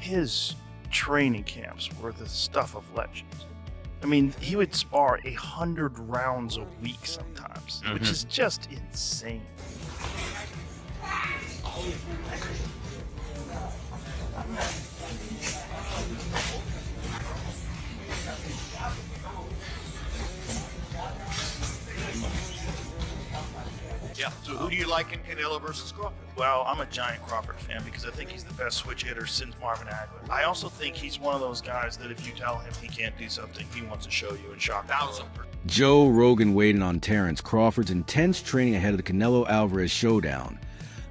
his training camps were the stuff of legends. I mean, he would spar 100 rounds a week sometimes, which is just insane. Yeah. So who do you like in Canelo versus Crawford? Well, I'm a giant Crawford fan because I think he's the best switch hitter since Marvin Hagler. I also think he's one of those guys that if you tell him he can't do something, he wants to show you and shock you. 1,000%. Joe Rogan weighed in on Terence Crawford's intense training ahead of the Canelo Alvarez showdown,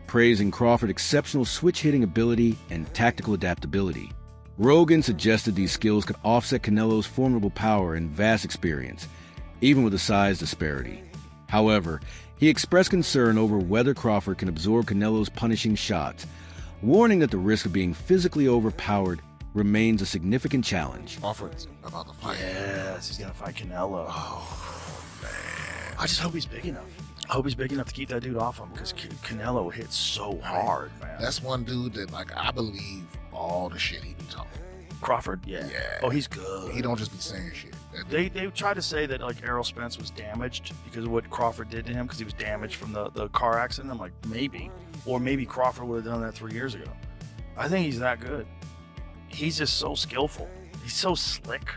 praising Crawford's exceptional switch-hitting ability and tactical adaptability. Rogan suggested these skills could offset Canelo's formidable power and vast experience, even with a size disparity. However, he expressed concern over whether Crawford can absorb Canelo's punishing shots, warning that the risk of being physically overpowered remains a significant challenge. Crawford's about to fight. Yes, he's going to fight Canelo. Oh, man. I just hope he's big enough. I hope he's big enough to keep that dude off him because Canelo hits so hard, man. That's one dude that, like, I believe all the shit he be talking. Crawford? Yeah. Oh, he's good. He don't just be saying shit. They tried to say that, like, Errol Spence was damaged because of what Crawford did to him because he was damaged from the car accident. I'm like, maybe. Or maybe Crawford would have done that 3 years ago. I think he's that good. He's just so skillful. He's so slick.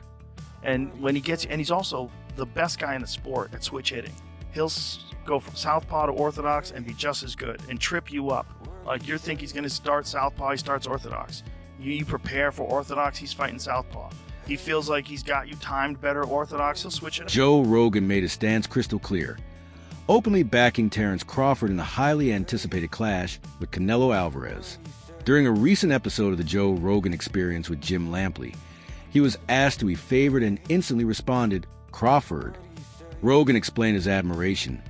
And when he gets, and he's also the best guy in the sport at switch hitting. He'll go from southpaw to orthodox and be just as good and trip you up. Like, you think he's going to start southpaw, he starts orthodox. You prepare for orthodox, he's fighting southpaw. He feels like he's got you timed better orthodox, he'll switch it. Joe Rogan made his stance crystal clear, openly backing Terence Crawford in the highly anticipated clash with Canelo Alvarez. During a recent episode of the Joe Rogan Experience with Jim Lampley, he was asked who he favored and instantly responded, Crawford. Rogan explained his admiration,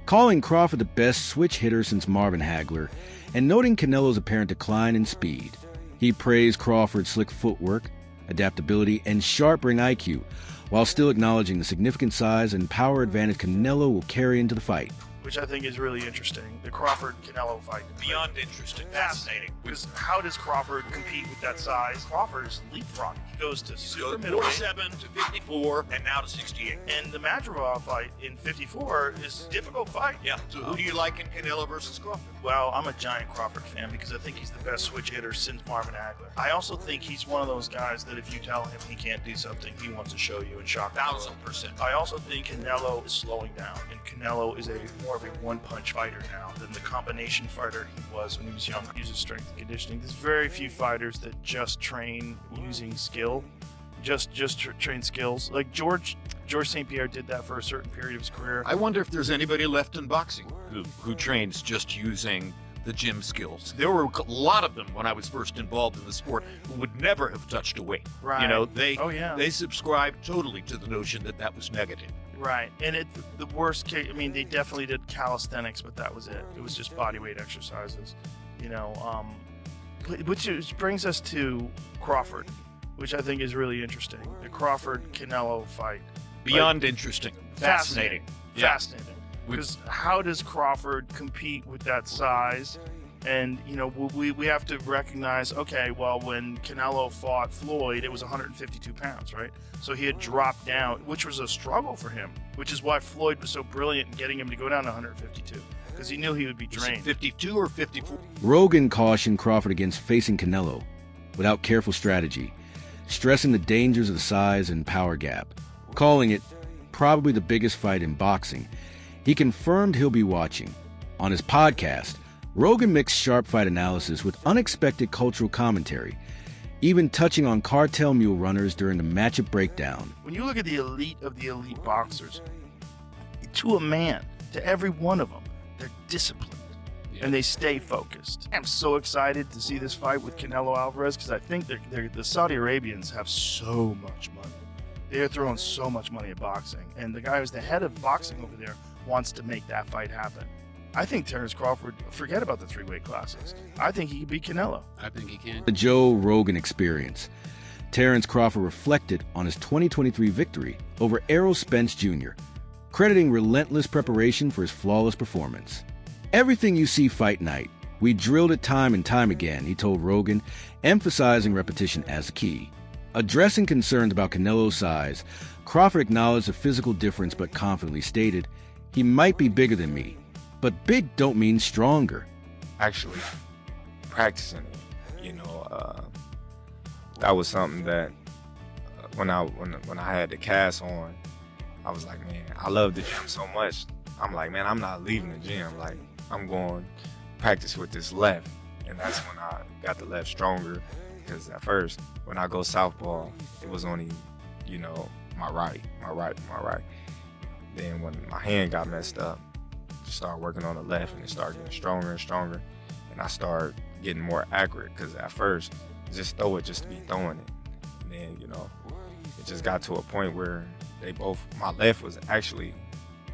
calling Crawford the best switch hitter since Marvin Hagler, and noting Canelo's apparent decline in speed. He praised Crawford's slick footwork, adaptability, and sharp ring IQ, while still acknowledging the significant size and power advantage Canelo will carry into the fight. Which I think is really interesting. The Crawford-Canelo fight. Beyond interesting. Fascinating. Because how does Crawford compete with that size? Crawford is leapfrogging. He goes to super middleweight. 47 to 54 and now to 68. And the Madrigal fight in 54 is a difficult fight. Yeah. So who do you like in Canelo versus Crawford? Well, I'm a giant Crawford fan because I think he's the best switch hitter since Marvin Hagler. I also think he's one of those guys that if you tell him he can't do something, he wants to show you and shock you. 1,000%. I also think Canelo is slowing down, and Canelo is more of a one-punch fighter now than the combination fighter he was when he was young. He uses strength and conditioning. There's very few fighters that just train using skill, just train skills. Like George St. Pierre did that for a certain period of his career. I wonder if there's anybody left in boxing who trains just using the gym skills. There were a lot of them when I was first involved in the sport who would never have touched a weight. Right. You know, they they subscribed totally to the notion that that was negative. Right. And the worst case, I mean, they definitely did calisthenics, but that was it. It was just body weight exercises, you know, which brings us to Crawford, which I think is really interesting. The Crawford-Canelo fight. Beyond interesting. Fascinating. Fascinating. Because how does Crawford compete with that size? And, you know, we have to recognize, okay, well, when Canelo fought Floyd, it was 152 pounds, right? So he had dropped down, which was a struggle for him, which is why Floyd was so brilliant in getting him to go down to 152, because he knew he would be drained. 52 or 54? Rogan cautioned Crawford against facing Canelo without careful strategy, stressing the dangers of the size and power gap, calling it probably the biggest fight in boxing. He confirmed he'll be watching. On his podcast, Rogan mixed sharp fight analysis with unexpected cultural commentary, even touching on cartel mule runners during the matchup breakdown. When you look at the elite of the elite boxers, to a man, to every one of them, they're disciplined and they stay focused. I'm so excited to see this fight with Canelo Alvarez because I think the Saudi Arabians have so much money. They're throwing so much money at boxing, and the guy who's the head of boxing over there wants to make that fight happen. I think Terence Crawford, forget about the three-weight classes. I think he could beat Canelo. I think he can. The Joe Rogan Experience. Terence Crawford reflected on his 2023 victory over Errol Spence Jr., crediting relentless preparation for his flawless performance. Everything you see Fight Night "We drilled it time and time again," he told Rogan, emphasizing repetition as the key. Addressing concerns about Canelo's size, Crawford acknowledged the physical difference but confidently stated, "He might be bigger than me, but big don't mean stronger." Actually, practicing it, that was something that when I had the cast on, I was like, man, I love the gym so much. I'm like, man, I'm not leaving the gym. Like, I'm going to practice with this left. And that's when I got the left stronger. Because at first, when I go southpaw, it was only, my right. Then when my hand got messed up, just started working on the left, and it started getting stronger and stronger. And I started getting more accurate, because at first, just throw it just to be throwing it. And then, it just got to a point where my left was actually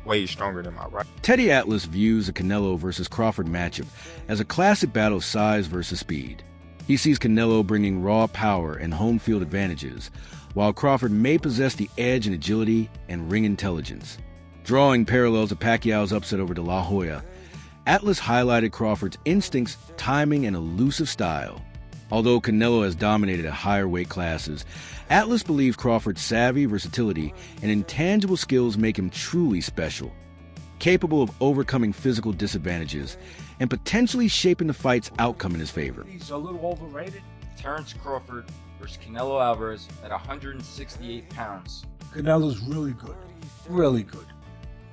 way stronger than my right. Teddy Atlas views the Canelo versus Crawford matchup as a classic battle of size versus speed. He sees Canelo bringing raw power and home field advantages, while Crawford may possess the edge in agility and ring intelligence. Drawing parallels to Pacquiao's upset over De La Hoya, Atlas highlighted Crawford's instincts, timing, and elusive style. Although Canelo has dominated at higher weight classes, Atlas believes Crawford's savvy, versatility, and intangible skills make him truly special, capable of overcoming physical disadvantages and potentially shaping the fight's outcome in his favor. He's a little overrated. Terence Crawford versus Canelo Alvarez at 168 pounds. Canelo's really good.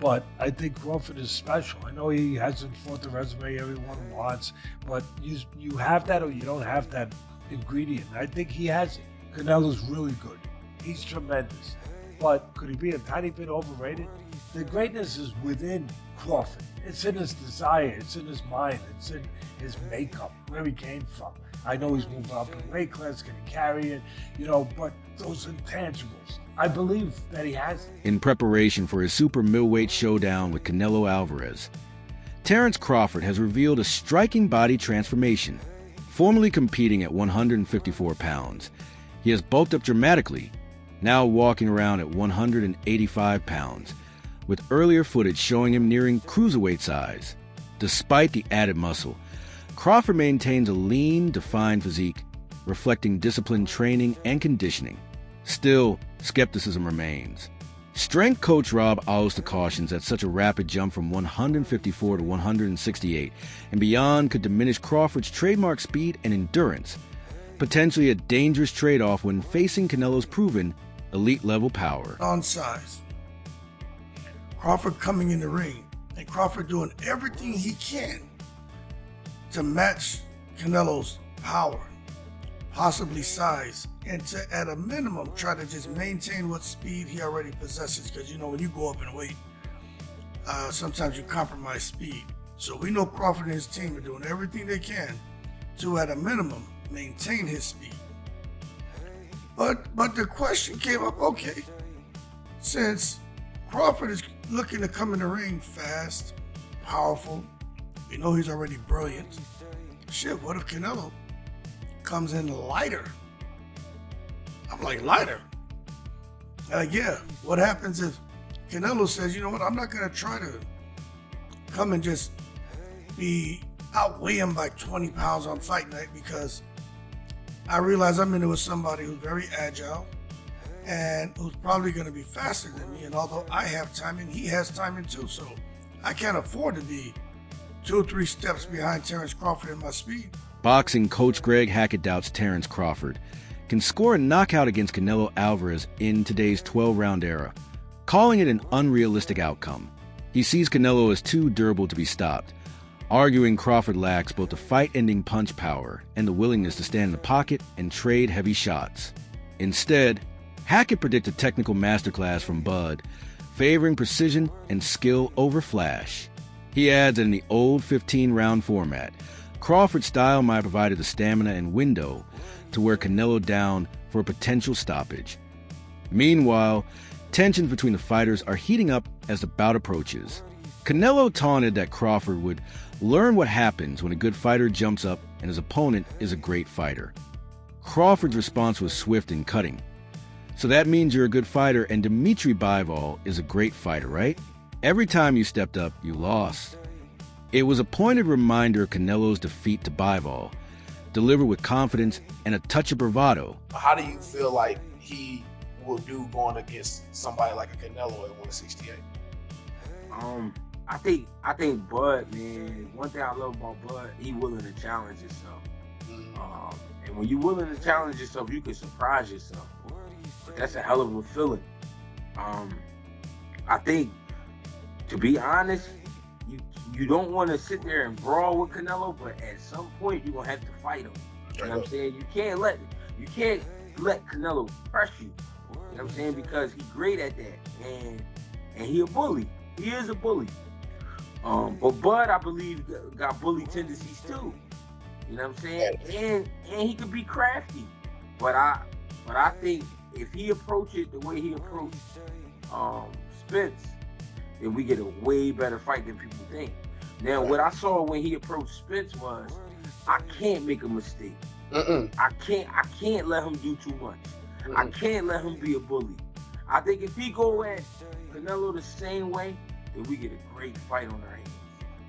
But I think Crawford is special. I know he hasn't fought the resume everyone wants, but you have that or you don't have that ingredient. I think he has it. Canelo's really good. He's tremendous. But could he be a tiny bit overrated? The greatness is within Crawford. It's in his desire. It's in his mind. It's in his makeup, where he came from. I know he's moved up in weight class, can he carry it, but those intangibles, I believe that he has it. In preparation for his super middleweight showdown with Canelo Alvarez, Terence Crawford has revealed a striking body transformation. Formerly competing at 154 pounds, he has bulked up dramatically, now walking around at 185 pounds, with earlier footage showing him nearing cruiserweight size. Despite the added muscle, Crawford maintains a lean, defined physique, reflecting disciplined training and conditioning. Still, skepticism remains. Strength coach Rob Allister cautions that such a rapid jump from 154 to 168 and beyond could diminish Crawford's trademark speed and endurance, potentially a dangerous trade-off when facing Canelo's proven elite-level power. On size, Crawford coming in the ring, and Crawford doing everything he can to match Canelo's power, possibly size, and to, at a minimum, try to just maintain what speed he already possesses. Because, when you go up in weight, sometimes you compromise speed. So we know Crawford and his team are doing everything they can to, at a minimum, maintain his speed. But the question came up, okay, since Crawford is looking to come in the ring fast, powerful, we know he's already brilliant. Shit, what if Canelo comes in lighter? I'm like, lighter? Yeah, what happens if Canelo says, you know what, I'm not going to try to come and just outweigh him by 20 pounds on fight night, because I realize I'm in it with somebody who's very agile and who's probably going to be faster than me. And although I have timing, he has timing too. So I can't afford to be 2 or 3 steps behind Terence Crawford in my speed. Boxing coach Greg Hackett doubts Terence Crawford can score a knockout against Canelo Alvarez in today's 12-round era, calling it an unrealistic outcome. He sees Canelo as too durable to be stopped, arguing Crawford lacks both the fight-ending punch power and the willingness to stand in the pocket and trade heavy shots. Instead, Hackett predicts a technical masterclass from Bud, favoring precision and skill over flash. He adds that in the old 15-round format, Crawford's style might have provided the stamina and window to wear Canelo down for a potential stoppage. Meanwhile, tensions between the fighters are heating up as the bout approaches. Canelo taunted that Crawford would learn what happens when a good fighter jumps up and his opponent is a great fighter. Crawford's response was swift and cutting. So that means you're a good fighter and Dmitry Bivol is a great fighter, right? Every time you stepped up, you lost. It was a pointed reminder of Canelo's defeat to Bivol, delivered with confidence and a touch of bravado. How do you feel like he will do going against somebody like a Canelo at 168? I think Bud, man, one thing I love about Bud, he willing to challenge himself. And when you're willing to challenge yourself, you can surprise yourself. But that's a hell of a feeling. I think, to be honest, you don't want to sit there and brawl with Canelo, but at some point you're gonna have to fight him. You know what I'm saying? You can't let Canelo press you. You know what I'm saying? Because he's great at that, and he a bully. He is a bully. But Bud, I believe, got bully tendencies too. You know what I'm saying? And he could be crafty. But I think if he approach it the way he approached Spence, then we get a way better fight than people think. Now, what I saw when he approached Spence was, I can't make a mistake. I can't let him do too much. I can't let him be a bully. I think if he go at Canelo the same way, then we get a great fight on our hands.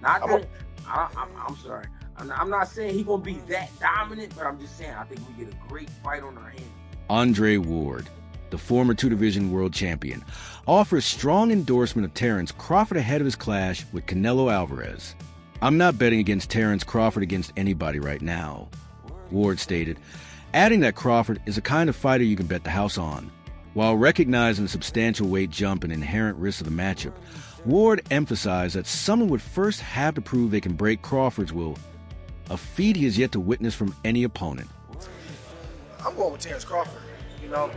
Not that I'm sorry. I'm not saying he's gonna be that dominant, but I'm just saying I think we get a great fight on our hands. Andre Ward, the former two-division world champion, offers strong endorsement of Terence Crawford ahead of his clash with Canelo Alvarez. "I'm not betting against Terence Crawford against anybody right now," Ward stated, adding that Crawford is a kind of fighter you can bet the house on. While recognizing the substantial weight jump and inherent risks of the matchup, Ward emphasized that someone would first have to prove they can break Crawford's will, a feat he has yet to witness from any opponent. I'm going with Terence Crawford. You know,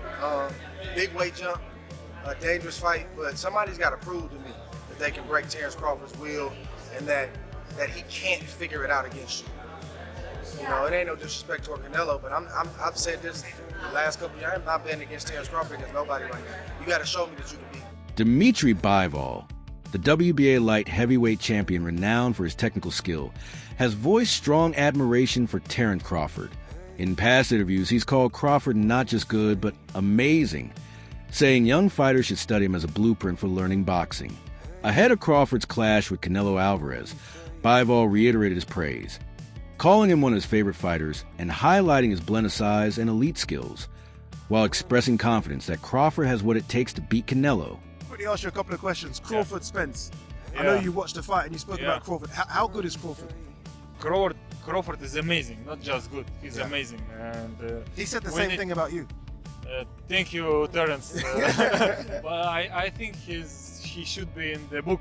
big weight jump, a dangerous fight, but somebody's got to prove to me that they can break Terence Crawford's will and that he can't figure it out against you. You know, it ain't no disrespect toward Canelo, but I've said this the last couple of years. I'm not betting against Terence Crawford against nobody right now. You got to show me that you can beat him. Dimitri Bivol, the WBA light heavyweight champion renowned for his technical skill, has voiced strong admiration for Terence Crawford. In past interviews, he's called Crawford not just good, but amazing, saying young fighters should study him as a blueprint for learning boxing. Ahead of Crawford's clash with Canelo Alvarez, Bivol reiterated his praise, calling him one of his favorite fighters and highlighting his blend of size and elite skills, while expressing confidence that Crawford has what it takes to beat Canelo. Quickly ask you a couple of questions. Crawford, Spence. I know you watched the fight and you spoke about Crawford. How good is Crawford? Crawford is amazing, not just good. He's amazing, and he said the same thing about you. Thank you, Terence. But I think he should be in the book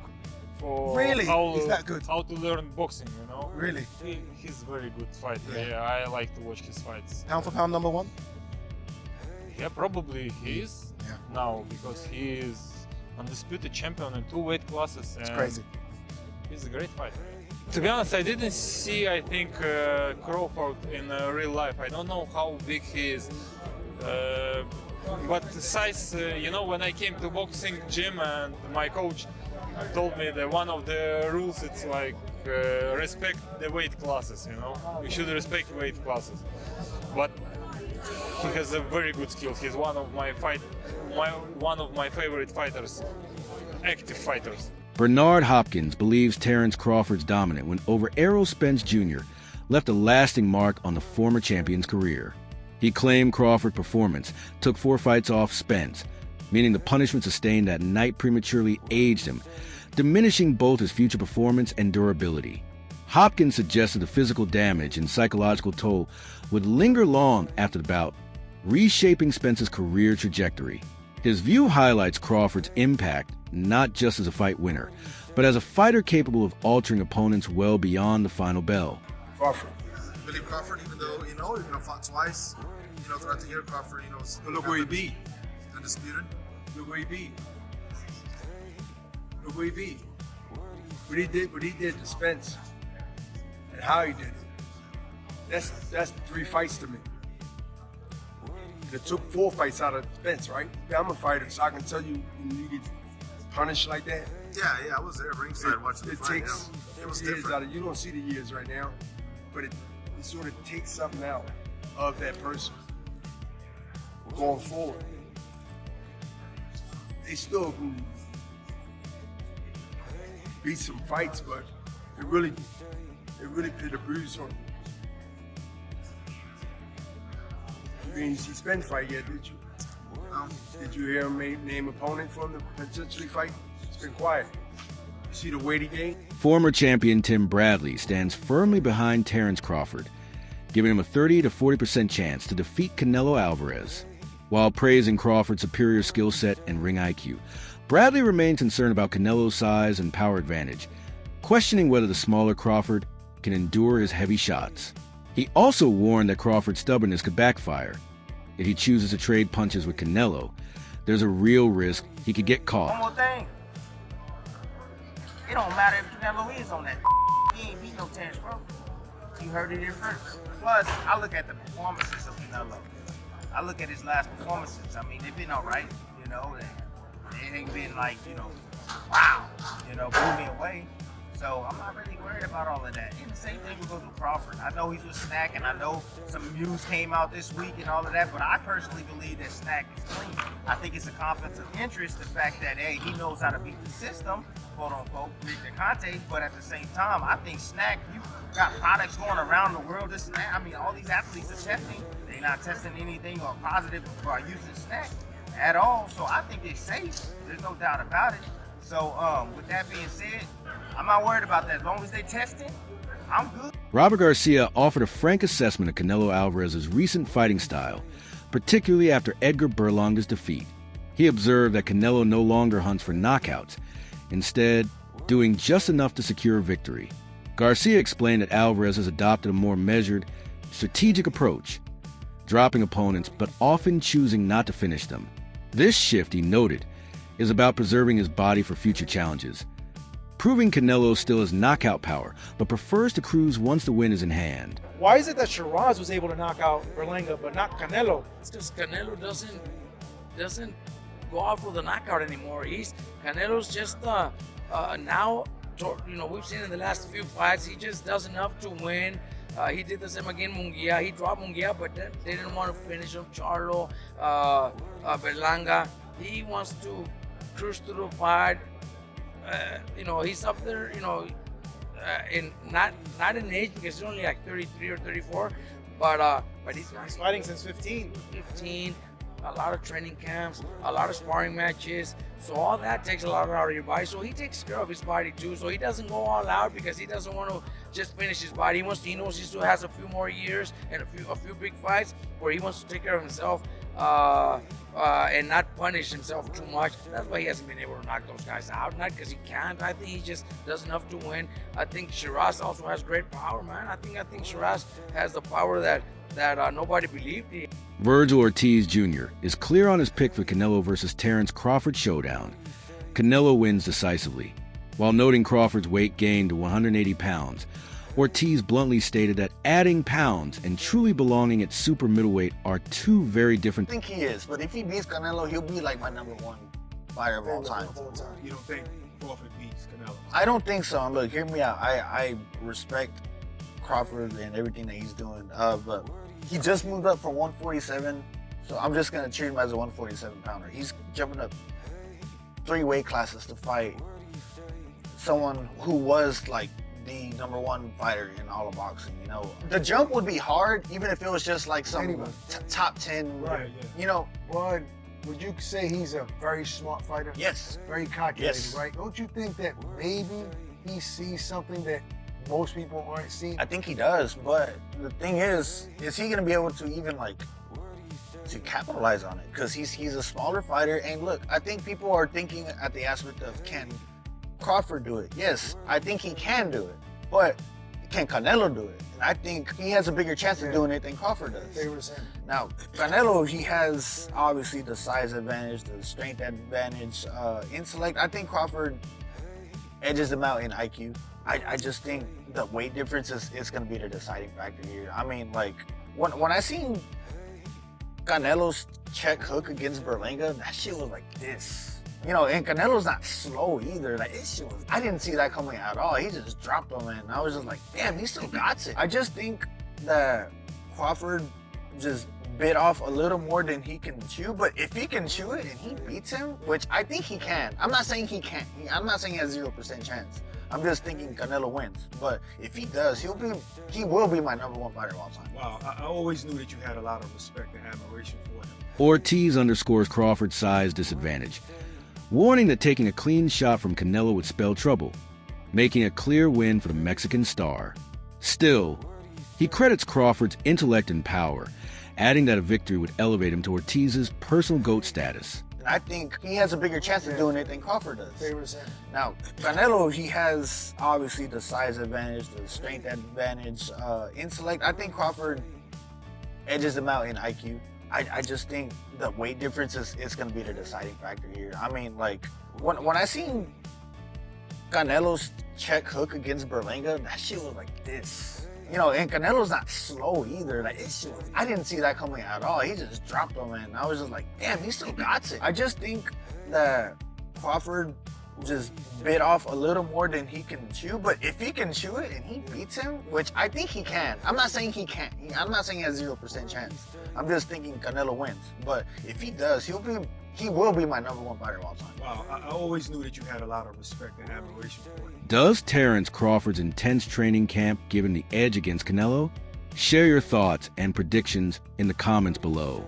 for He's that good? How to learn boxing. You know. Really? He's a very good fighter. Yeah, I like to watch his fights. Pound for pound number one? Yeah, probably he is now because he is undisputed champion in 2 weight classes. It's crazy. He's a great fighter. To be honest, I didn't see, Crawford in real life. I don't know how big he is. But the size, when I came to boxing gym and my coach told me that one of the rules, it's like respect the weight classes, You should respect weight classes. But he has a very good skill. He's one of my favorite fighters, active fighters. Bernard Hopkins believes Terence Crawford's dominant win over Errol Spence Jr. left a lasting mark on the former champion's career. He claimed Crawford's performance took 4 fights off Spence, meaning the punishment sustained that night prematurely aged him, diminishing both his future performance and durability. Hopkins suggested the physical damage and psychological toll would linger long after the bout, reshaping Spence's career trajectory. His view highlights Crawford's impact not just as a fight winner, but as a fighter capable of altering opponents well beyond the final bell. Crawford. Believe Crawford, even though, fought twice, throughout the year, Crawford, look where he beat. Undisputed. Look where he beat. Look where he beat. What he did to Spence and how he did it. That's 3 fights to me. It took 4 fights out of Spence, right? I'm a fighter, so I can tell you when you get punished like that. Yeah, I was there ringside watching the fight. It was years different. You don't see the years right now, but it sort of takes something out of that person going forward. They still can beat some fights, but It really put a bruise on him. You didn't see Spence fight yet, did you? Did you hear him name opponent for him to potentially fight? It's been quiet. You see the weight he gained? Former champion Tim Bradley stands firmly behind Terence Crawford, giving him a 30 to 40% chance to defeat Canelo Alvarez. While praising Crawford's superior skill set and ring IQ, Bradley remained concerned about Canelo's size and power advantage, questioning whether the smaller Crawford can endure his heavy shots. He also warned that Crawford's stubbornness could backfire. If he chooses to trade punches with Canelo, there's a real risk he could get caught. One more thing. It don't matter if Canelo is on that. He ain't beat no Terence Crawford. You heard it here first. Plus, I look at the performances of Canelo. I look at his last performances. I mean, they've been all right, you know. They ain't been like, you know, wow, you know, blew me away. So I'm not really worried about all of that. And the same thing goes with Crawford. I know he's with Snack, and I know some news came out this week and all of that, but I personally believe that Snack is clean. I think it's a conflict of interest, the fact that, hey, he knows how to beat the system, quote unquote, Victor Conte, but at the same time, I think Snack, you got products going around the world, this and that. I mean, all these athletes are testing. They're not testing anything or positive or using Snack at all. So I think they're safe. There's no doubt about it. So with that being said, I'm not worried about that. As long as they testing, I'm good. Robert Garcia offered a frank assessment of Canelo Alvarez's recent fighting style, particularly after Edgar Berlanga's defeat. He observed that Canelo no longer hunts for knockouts, instead doing just enough to secure a victory. Garcia explained that Alvarez has adopted a more measured, strategic approach, dropping opponents but often choosing not to finish them. This shift, he noted, is about preserving his body for future challenges, proving Canelo still has knockout power, but prefers to cruise once the win is in hand. Why is it that Shiraz was able to knock out Berlanga, but not Canelo? It's because Canelo doesn't go out for the knockout anymore. Canelo's just now, you know, we've seen in the last few fights, he just does enough to win. He did the same again, Munguia. He dropped Munguia, but they didn't want to finish him. Charlo, Berlanga. He wants to cruise through the fight. You know, he's up there, you know, in not in age because he's only like 33 or 34, but he's fighting since 15. 15, a lot of training camps, a lot of sparring matches. So all that takes a lot out of your body. So he takes care of his body too. So he doesn't go all out because he doesn't want to just finish his body. He knows he still has a few more years and a few big fights where he wants to take care of himself. And not punish himself too much. That's why he hasn't been able to knock those guys out. Not because he can't. I think he just does enough to win. I think Shiraz also has great power, man. I think Shiraz has the power that nobody believed in. Virgil Ortiz Jr. is clear on his pick for Canelo versus Terence Crawford showdown. Canelo wins decisively. While noting Crawford's weight gain to 180 pounds, Ortiz bluntly stated that adding pounds and truly belonging at super middleweight are two very different. I think he is, but if he beats Canelo, he'll be like my #1 fighter of all time. You don't think Crawford beats Canelo? I don't think so. Look, hear me out. I respect Crawford and everything that he's doing, but he just moved up from 147, so I'm just gonna treat him as a 147 pounder. He's jumping up 3 weight classes to fight someone who was like the #1 fighter in all of boxing. You know, the jump would be hard, even if it was just like some top 10. Right. Yeah. You know, but would you say he's a very smart fighter? Yes. Very calculated, Yes. right? Don't you think that maybe he sees something that most people aren't seeing? I think he does, but the thing is he gonna be able to even like to capitalize on it? Because he's a smaller fighter, and look, I think people are thinking at the aspect of can Crawford do it? Yes, I think he can do it, but can Canelo do it? And I think he has a bigger chance of doing it than Crawford does. Now, Canelo, he has obviously the size advantage, the strength advantage, intellect. I think Crawford edges him out in IQ. I just think the weight difference is going to be the deciding factor here. I mean, like, when I seen Canelo's check hook against Berlanga, that shit was like this. You know, and Canelo's not slow either. Like, this shit was, I didn't see that coming at all. He just dropped him, and I was just like, damn, he still got it. I just think that Crawford just bit off a little more than he can chew, but if he can chew it and he beats him, which I think he can. I'm not saying he can't. I'm not saying he has 0% chance. I'm just thinking Canelo wins. But if he does, he will be my number 1 fighter of all time. Wow, I always knew that you had a lot of respect and admiration for him. Ortiz underscores Crawford's size disadvantage, warning that taking a clean shot from Canelo would spell trouble, making a clear win for the Mexican star. Still, he credits Crawford's intellect and power, adding that a victory would elevate him to Ortiz's personal GOAT status. I think he has a bigger chance of doing it than Crawford does. Now, Canelo, he has obviously the size advantage, the strength advantage, intellect. I think Crawford edges him out in IQ. I just think the weight difference is going to be the deciding factor here. I mean, like, when I seen Canelo's check hook against Berlanga, that shit was like this. You know, and Canelo's not slow either. Like, I didn't see that coming at all. He just dropped him, and I was just like, damn, he still got it. I just think that Crawford just bit off a little more than he can chew. But if he can chew it and he beats him, which I think he can. I'm not saying he can't. I'm not saying he has 0% chance. I'm just thinking Canelo wins. But if he does, he will be my number 1 fighter of all time. Wow, I always knew that you had a lot of respect and admiration for him. Does Terence Crawford's intense training camp give him the edge against Canelo? Share your thoughts and predictions in the comments below.